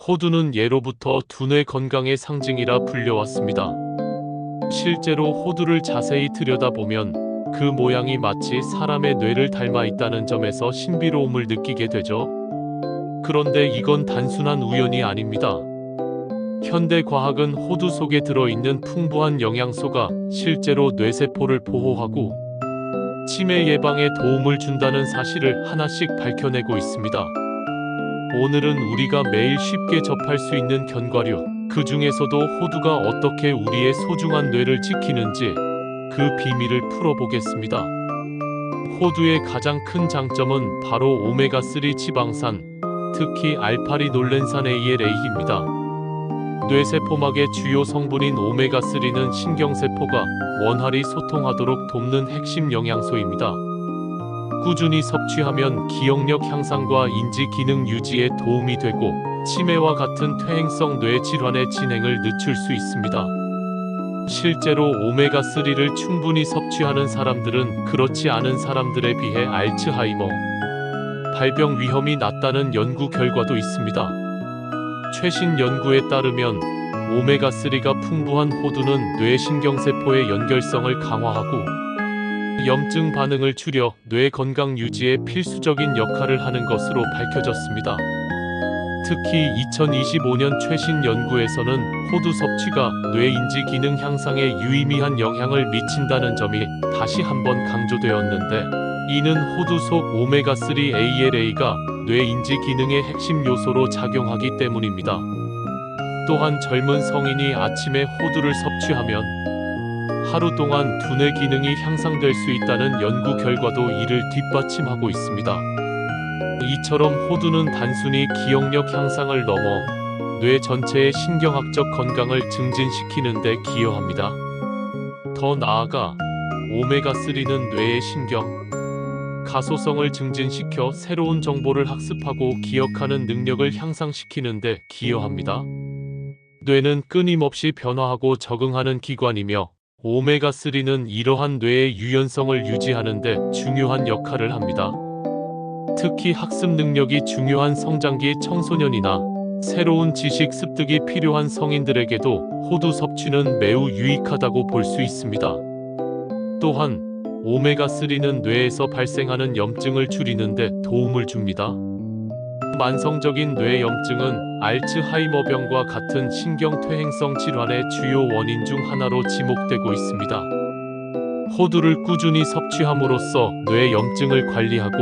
호두는 예로부터 두뇌 건강의 상징이라 불려왔습니다. 실제로 호두를 자세히 들여다보면 그 모양이 마치 사람의 뇌를 닮아 있다는 점에서 신비로움을 느끼게 되죠. 그런데 이건 단순한 우연이 아닙니다. 현대 과학은 호두 속에 들어있는 풍부한 영양소가 실제로 뇌세포를 보호하고 치매 예방에 도움을 준다는 사실을 하나씩 밝혀내고 있습니다. 오늘은 우리가 매일 쉽게 접할 수 있는 견과류, 그 중에서도 호두가 어떻게 우리의 소중한 뇌를 지키는지 그 비밀을 풀어보겠습니다. 호두의 가장 큰 장점은 바로 오메가3 지방산, 특히 알파리놀렌산 ALA입니다. 뇌세포막의 주요 성분인 오메가3는 신경세포가 원활히 소통하도록 돕는 핵심 영양소입니다. 꾸준히 섭취하면 기억력 향상과 인지 기능 유지에 도움이 되고 치매와 같은 퇴행성 뇌 질환의 진행을 늦출 수 있습니다. 실제로 오메가3를 충분히 섭취하는 사람들은 그렇지 않은 사람들에 비해 알츠하이머 발병 위험이 낮다는 연구 결과도 있습니다. 최신 연구에 따르면 오메가3가 풍부한 호두는 뇌 신경세포의 연결성을 강화하고 염증 반응을 줄여 뇌 건강 유지에 필수적인 역할을 하는 것으로 밝혀졌습니다. 특히 2025년 최신 연구에서는 호두 섭취가 뇌 인지 기능 향상에 유의미한 영향을 미친다는 점이 다시 한번 강조되었는데, 이는 호두 속 오메가3 ALA가 뇌 인지 기능의 핵심 요소로 작용하기 때문입니다. 또한 젊은 성인이 아침에 호두를 섭취하면 하루 동안 두뇌 기능이 향상될 수 있다는 연구 결과도 이를 뒷받침하고 있습니다. 이처럼 호두는 단순히 기억력 향상을 넘어 뇌 전체의 신경학적 건강을 증진시키는 데 기여합니다. 더 나아가 오메가3는 뇌의 신경, 가소성을 증진시켜 새로운 정보를 학습하고 기억하는 능력을 향상시키는 데 기여합니다. 뇌는 끊임없이 변화하고 적응하는 기관이며 오메가3는 이러한 뇌의 유연성을 유지하는 데 중요한 역할을 합니다. 특히 학습 능력이 중요한 성장기 청소년이나 새로운 지식 습득이 필요한 성인들에게도 호두 섭취는 매우 유익하다고 볼 수 있습니다. 또한 오메가3는 뇌에서 발생하는 염증을 줄이는 데 도움을 줍니다. 만성적인 뇌염증은 알츠하이머병과 같은 신경퇴행성 질환의 주요 원인 중 하나로 지목되고 있습니다. 호두를 꾸준히 섭취함으로써 뇌염증을 관리하고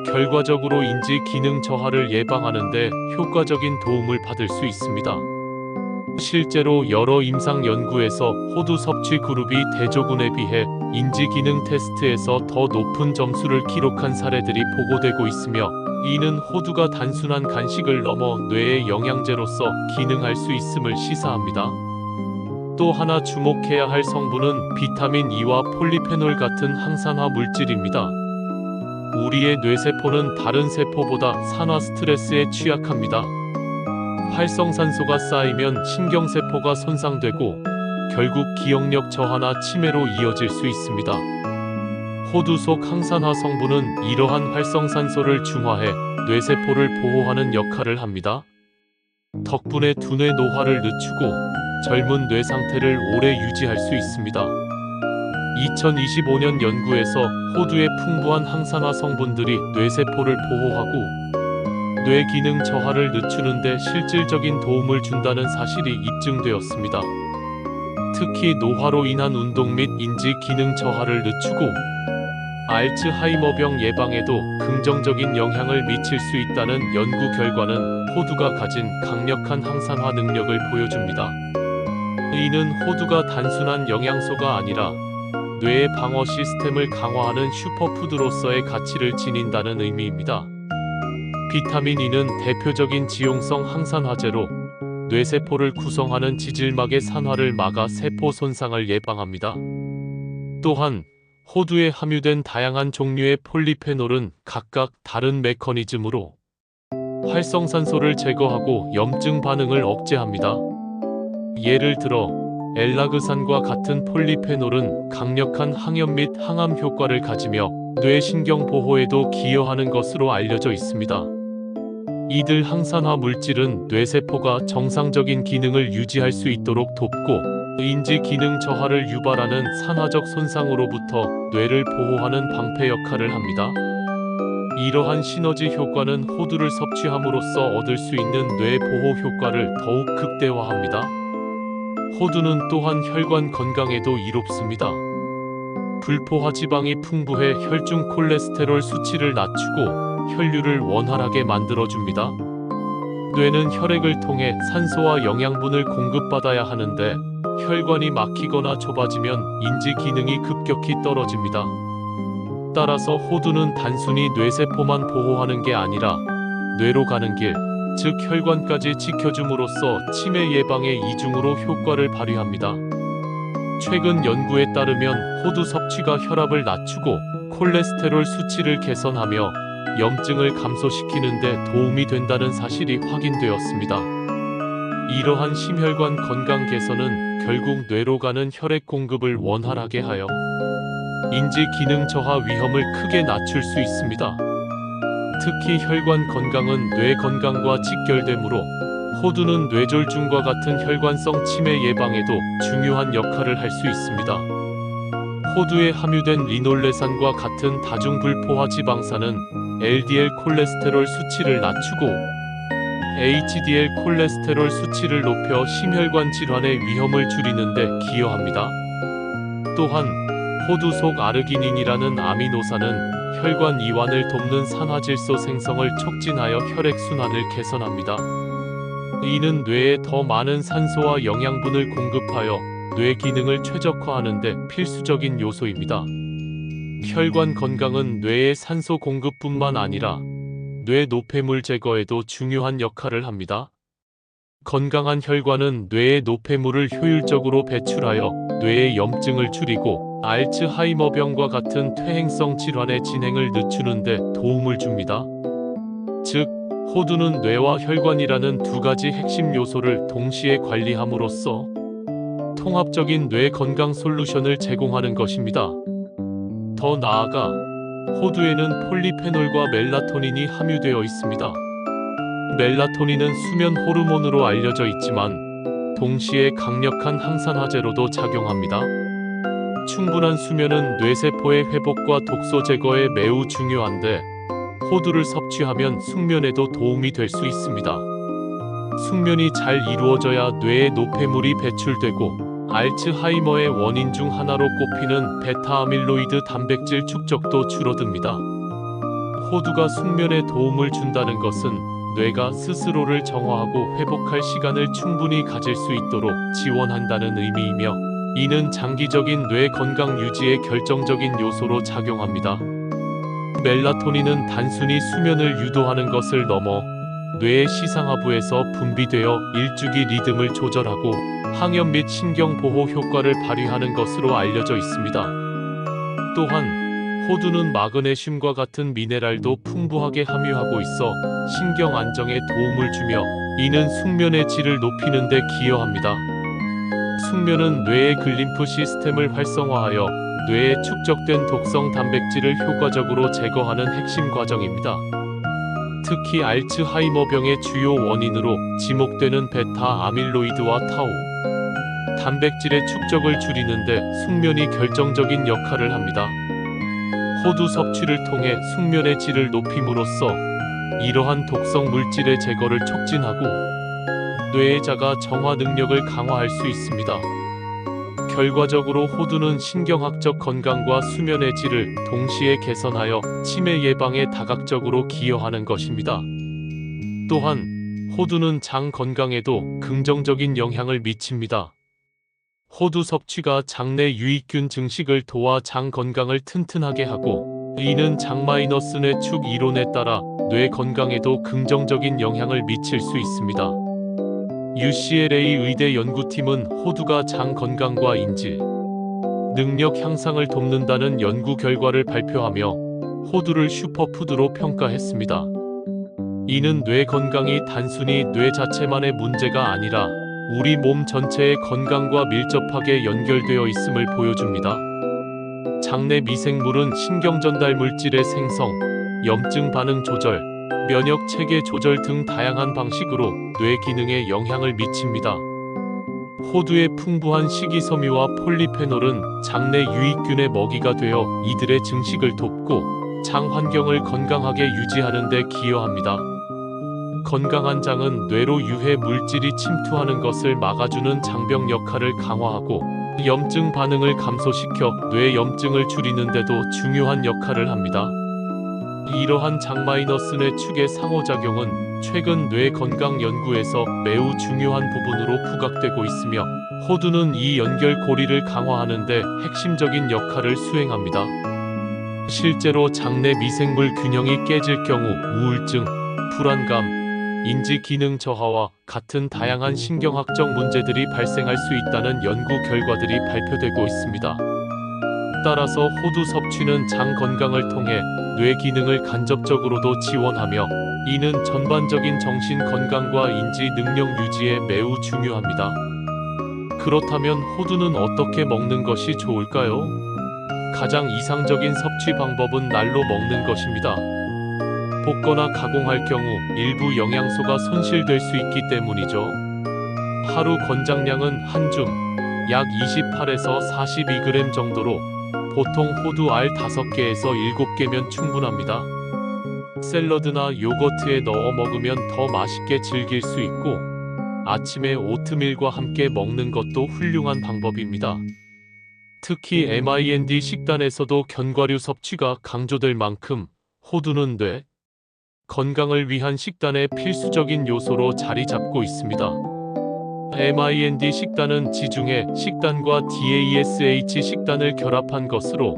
결과적으로 인지 기능 저하를 예방하는 데 효과적인 도움을 받을 수 있습니다. 실제로 여러 임상 연구에서 호두 섭취 그룹이 대조군에 비해 인지 기능 테스트에서 더 높은 점수를 기록한 사례들이 보고되고 있으며, 이는 호두가 단순한 간식을 넘어 뇌의 영양제로서 기능할 수 있음을 시사합니다. 또 하나 주목해야 할 성분은 비타민 E와 폴리페놀 같은 항산화 물질입니다. 우리의 뇌세포는 다른 세포보다 산화 스트레스에 취약합니다. 활성산소가 쌓이면 신경세포가 손상되고 결국 기억력 저하나 치매로 이어질 수 있습니다. 호두 속 항산화 성분은 이러한 활성산소를 중화해 뇌세포를 보호하는 역할을 합니다. 덕분에 두뇌 노화를 늦추고 젊은 뇌 상태를 오래 유지할 수 있습니다. 2025년 연구에서 호두의 풍부한 항산화 성분들이 뇌세포를 보호하고 뇌 기능 저하를 늦추는 데 실질적인 도움을 준다는 사실이 입증되었습니다. 특히 노화로 인한 운동 및 인지 기능 저하를 늦추고 알츠하이머병 예방에도 긍정적인 영향을 미칠 수 있다는 연구 결과는 호두가 가진 강력한 항산화 능력을 보여줍니다. 이는 호두가 단순한 영양소가 아니라 뇌의 방어 시스템을 강화하는 슈퍼푸드로서의 가치를 지닌다는 의미입니다. 비타민 E는 대표적인 지용성 항산화제로 뇌세포를 구성하는 지질막의 산화를 막아 세포 손상을 예방합니다. 또한 호두에 함유된 다양한 종류의 폴리페놀은 각각 다른 메커니즘으로 활성산소를 제거하고 염증 반응을 억제합니다. 예를 들어 엘라그산과 같은 폴리페놀은 강력한 항염 및 항암 효과를 가지며 뇌 신경 보호에도 기여하는 것으로 알려져 있습니다. 이들 항산화 물질은 뇌세포가 정상적인 기능을 유지할 수 있도록 돕고 인지 기능 저하를 유발하는 산화적 손상으로부터 뇌를 보호하는 방패 역할을 합니다. 이러한 시너지 효과는 호두를 섭취함으로써 얻을 수 있는 뇌 보호 효과를 더욱 극대화합니다. 호두는 또한 혈관 건강에도 이롭습니다. 불포화 지방이 풍부해 혈중 콜레스테롤 수치를 낮추고 혈류를 원활하게 만들어줍니다. 뇌는 혈액을 통해 산소와 영양분을 공급받아야 하는데 혈관이 막히거나 좁아지면 인지 기능이 급격히 떨어집니다. 따라서 호두는 단순히 뇌세포만 보호하는 게 아니라 뇌로 가는 길, 즉 혈관까지 지켜줌으로써 치매 예방에 이중으로 효과를 발휘합니다. 최근 연구에 따르면 호두 섭취가 혈압을 낮추고 콜레스테롤 수치를 개선하며 염증을 감소시키는 데 도움이 된다는 사실이 확인되었습니다. 이러한 심혈관 건강 개선은 결국 뇌로 가는 혈액 공급을 원활하게 하여 인지 기능 저하 위험을 크게 낮출 수 있습니다. 특히 혈관 건강은 뇌 건강과 직결되므로 호두는 뇌졸중과 같은 혈관성 치매 예방에도 중요한 역할을 할 수 있습니다. 호두에 함유된 리놀레산과 같은 다중불포화 지방산은 LDL 콜레스테롤 수치를 낮추고 HDL 콜레스테롤 수치를 높여 심혈관 질환의 위험을 줄이는 데 기여합니다. 또한 호두 속 아르기닌이라는 아미노산은 혈관 이완을 돕는 산화질소 생성을 촉진하여 혈액순환을 개선합니다. 이는 뇌에 더 많은 산소와 영양분을 공급하여 뇌 기능을 최적화하는 데 필수적인 요소입니다. 혈관 건강은 뇌의 산소 공급뿐만 아니라 뇌 노폐물 제거에도 중요한 역할을 합니다. 건강한 혈관은 뇌의 노폐물을 효율적으로 배출하여 뇌의 염증을 줄이고 알츠하이머병과 같은 퇴행성 질환의 진행을 늦추는 데 도움을 줍니다. 즉, 호두는 뇌와 혈관이라는 두 가지 핵심 요소를 동시에 관리함으로써 통합적인 뇌 건강 솔루션을 제공하는 것입니다. 더 나아가 호두에는 폴리페놀과 멜라토닌이 함유되어 있습니다. 멜라토닌은 수면 호르몬으로 알려져 있지만 동시에 강력한 항산화제로도 작용합니다. 충분한 수면은 뇌세포의 회복과 독소 제거에 매우 중요한데 호두를 섭취하면 숙면에도 도움이 될 수 있습니다. 숙면이 잘 이루어져야 뇌에 노폐물이 배출되고 알츠하이머의 원인 중 하나로 꼽히는 베타아밀로이드 단백질 축적도 줄어듭니다. 호두가 숙면에 도움을 준다는 것은 뇌가 스스로를 정화하고 회복할 시간을 충분히 가질 수 있도록 지원한다는 의미이며 이는 장기적인 뇌 건강 유지에 결정적인 요소로 작용합니다. 멜라토닌은 단순히 수면을 유도하는 것을 넘어 뇌의 시상하부에서 분비되어 일주기 리듬을 조절하고 항염 및 신경 보호 효과를 발휘하는 것으로 알려져 있습니다. 또한 호두는 마그네슘과 같은 미네랄도 풍부하게 함유하고 있어 신경 안정에 도움을 주며 이는 숙면의 질을 높이는 데 기여합니다. 숙면은 뇌의 글림프 시스템을 활성화하여 뇌에 축적된 독성 단백질을 효과적으로 제거하는 핵심 과정입니다. 특히 알츠하이머병의 주요 원인으로 지목되는 베타 아밀로이드와 타우 단백질의 축적을 줄이는 데 숙면이 결정적인 역할을 합니다. 호두 섭취를 통해 숙면의 질을 높임으로써 이러한 독성 물질의 제거를 촉진하고 뇌의 자가 정화 능력을 강화할 수 있습니다. 결과적으로 호두는 신경학적 건강과 수면의 질을 동시에 개선하여 치매 예방에 다각적으로 기여하는 것입니다. 또한 호두는 장 건강에도 긍정적인 영향을 미칩니다. 호두 섭취가 장내 유익균 증식을 도와 장 건강을 튼튼하게 하고 이는 장-뇌축 이론에 따라 뇌 건강에도 긍정적인 영향을 미칠 수 있습니다. UCLA 의대 연구팀은 호두가 장 건강과 인지 능력 향상을 돕는다는 연구 결과를 발표하며 호두를 슈퍼푸드로 평가했습니다. 이는 뇌 건강이 단순히 뇌 자체만의 문제가 아니라 우리 몸 전체의 건강과 밀접하게 연결되어 있음을 보여줍니다. 장내 미생물은 신경 전달 물질의 생성, 염증 반응 조절, 면역 체계 조절 등 다양한 방식으로 뇌 기능에 영향을 미칩니다. 호두의 풍부한 식이섬유와 폴리페놀은 장내 유익균의 먹이가 되어 이들의 증식을 돕고 장 환경을 건강하게 유지하는 데 기여합니다. 건강한 장은 뇌로 유해 물질이 침투하는 것을 막아주는 장벽 역할을 강화하고 염증 반응을 감소시켜 뇌 염증을 줄이는 데도 중요한 역할을 합니다. 이러한 장-뇌 축의 상호작용은 최근 뇌 건강 연구에서 매우 중요한 부분으로 부각되고 있으며 호두는 이 연결고리를 강화하는 데 핵심적인 역할을 수행합니다. 실제로 장내 미생물 균형이 깨질 경우 우울증, 불안감, 인지 기능 저하와 같은 다양한 신경학적 문제들이 발생할 수 있다는 연구 결과들이 발표되고 있습니다. 따라서 호두 섭취는 장 건강을 통해 뇌 기능을 간접적으로도 지원하며 이는 전반적인 정신 건강과 인지 능력 유지에 매우 중요합니다. 그렇다면 호두는 어떻게 먹는 것이 좋을까요? 가장 이상적인 섭취 방법은 날로 먹는 것입니다. 볶거나 가공할 경우 일부 영양소가 손실될 수 있기 때문이죠. 하루 권장량은 한 줌, 약 28에서 42g 정도로 보통 호두 알 5개에서 7개면 충분합니다. 샐러드나 요거트에 넣어 먹으면 더 맛있게 즐길 수 있고 아침에 오트밀과 함께 먹는 것도 훌륭한 방법입니다. 특히 MIND 식단에서도 견과류 섭취가 강조될 만큼 호두는 뇌 건강을 위한 식단의 필수적인 요소로 자리 잡고 있습니다. MIND 식단은 지중해 식단과 DASH 식단을 결합한 것으로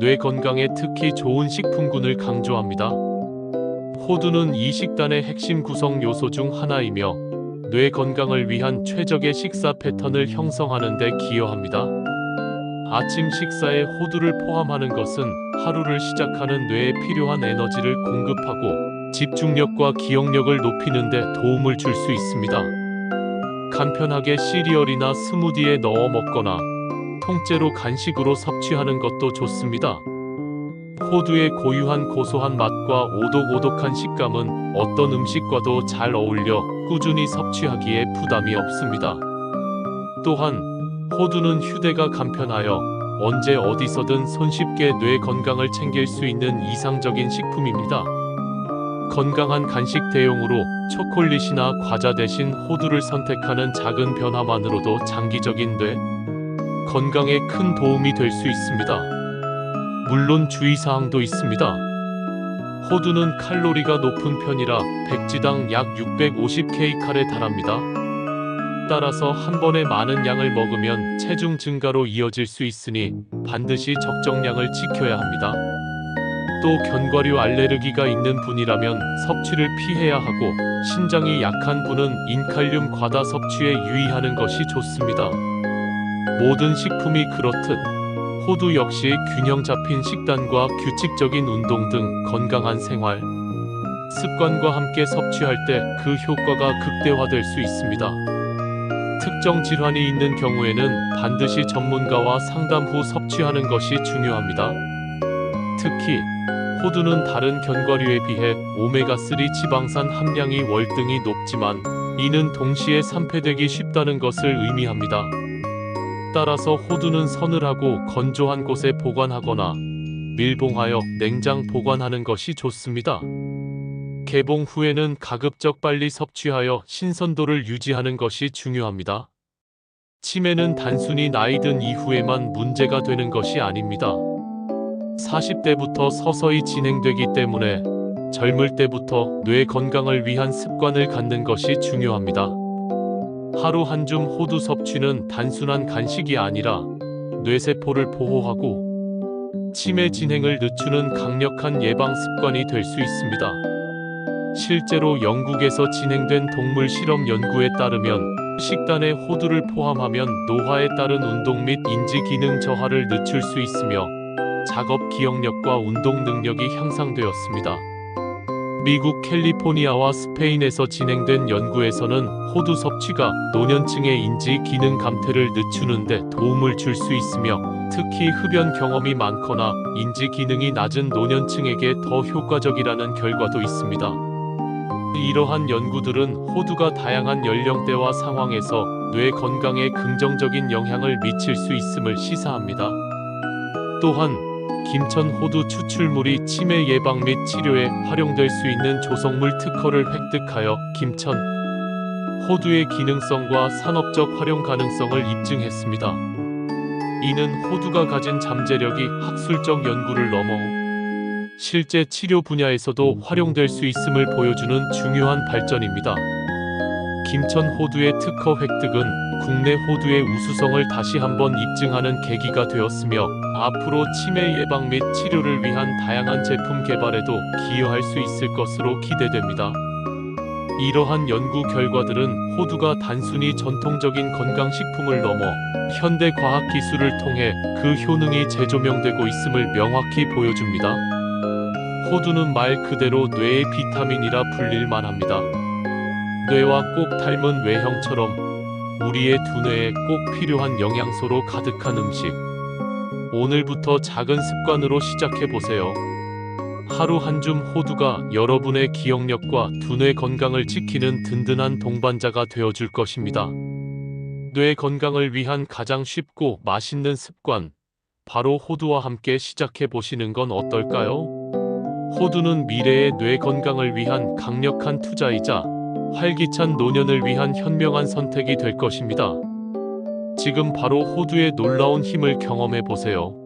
뇌 건강에 특히 좋은 식품군을 강조합니다. 호두는 이 식단의 핵심 구성 요소 중 하나이며 뇌 건강을 위한 최적의 식사 패턴을 형성하는 데 기여합니다. 아침 식사에 호두를 포함하는 것은 하루를 시작하는 뇌에 필요한 에너지를 공급하고 집중력과 기억력을 높이는 데 도움을 줄 수 있습니다. 간편하게 시리얼이나 스무디에 넣어 먹거나 통째로 간식으로 섭취하는 것도 좋습니다. 호두의 고유한 고소한 맛과 오독오독한 식감은 어떤 음식과도 잘 어울려 꾸준히 섭취하기에 부담이 없습니다. 또한 호두는 휴대가 간편하여 언제 어디서든 손쉽게 뇌 건강을 챙길 수 있는 이상적인 식품입니다. 건강한 간식 대용으로 초콜릿이나 과자 대신 호두를 선택하는 작은 변화만으로도 장기적인 뇌 건강에 큰 도움이 될 수 있습니다. 물론 주의사항도 있습니다. 호두는 칼로리가 높은 편이라 백지당 약 650kcal에 달합니다. 따라서 한 번에 많은 양을 먹으면 체중 증가로 이어질 수 있으니 반드시 적정량을 지켜야 합니다. 또 견과류 알레르기가 있는 분이라면 섭취를 피해야 하고 신장이 약한 분은 인칼륨 과다 섭취에 유의하는 것이 좋습니다. 모든 식품이 그렇듯 호두 역시 균형 잡힌 식단과 규칙적인 운동 등 건강한 생활 습관과 함께 섭취할 때 그 효과가 극대화될 수 있습니다. 특정 질환이 있는 경우에는 반드시 전문가와 상담 후 섭취하는 것이 중요합니다. 특히 호두는 다른 견과류에 비해 오메가3 지방산 함량이 월등히 높지만 이는 동시에 산패되기 쉽다는 것을 의미합니다. 따라서 호두는 서늘하고 건조한 곳에 보관하거나 밀봉하여 냉장 보관하는 것이 좋습니다. 개봉 후에는 가급적 빨리 섭취하여 신선도를 유지하는 것이 중요합니다. 치매는 단순히 나이 든 이후에만 문제가 되는 것이 아닙니다. 40대부터 서서히 진행되기 때문에 젊을 때부터 뇌 건강을 위한 습관을 갖는 것이 중요합니다. 하루 한 줌 호두 섭취는 단순한 간식이 아니라 뇌세포를 보호하고 치매 진행을 늦추는 강력한 예방 습관이 될 수 있습니다. 실제로 영국에서 진행된 동물 실험 연구에 따르면 식단에 호두를 포함하면 노화에 따른 운동 및 인지 기능 저하를 늦출 수 있으며 작업 기억력과 운동 능력이 향상되었습니다. 미국 캘리포니아와 스페인에서 진행된 연구에서는 호두 섭취가 노년층의 인지 기능 감퇴를 늦추는 데 도움을 줄 수 있으며 특히 흡연 경험이 많거나 인지 기능이 낮은 노년층에게 더 효과적이라는 결과도 있습니다. 이러한 연구들은 호두가 다양한 연령대와 상황에서 뇌 건강에 긍정적인 영향을 미칠 수 있음을 시사합니다. 또한 김천 호두 추출물이 치매 예방 및 치료에 활용될 수 있는 조성물 특허를 획득하여 김천 호두의 기능성과 산업적 활용 가능성을 입증했습니다. 이는 호두가 가진 잠재력이 학술적 연구를 넘어 실제 치료 분야에서도 활용될 수 있음을 보여주는 중요한 발전입니다. 김천 호두의 특허 획득은 국내 호두의 우수성을 다시 한번 입증하는 계기가 되었으며 앞으로 치매 예방 및 치료를 위한 다양한 제품 개발에도 기여할 수 있을 것으로 기대됩니다. 이러한 연구 결과들은 호두가 단순히 전통적인 건강식품을 넘어 현대 과학기술을 통해 그 효능이 재조명되고 있음을 명확히 보여줍니다. 호두는 말 그대로 뇌의 비타민이라 불릴 만합니다. 뇌와 꼭 닮은 외형처럼 우리의 두뇌에 꼭 필요한 영양소로 가득한 음식. 오늘부터 작은 습관으로 시작해보세요. 하루 한 줌 호두가 여러분의 기억력과 두뇌 건강을 지키는 든든한 동반자가 되어줄 것입니다. 뇌 건강을 위한 가장 쉽고 맛있는 습관, 바로 호두와 함께 시작해보시는 건 어떨까요? 호두는 미래의 뇌 건강을 위한 강력한 투자이자 활기찬 노년을 위한 현명한 선택이 될 것입니다. 지금 바로 호두의 놀라운 힘을 경험해 보세요.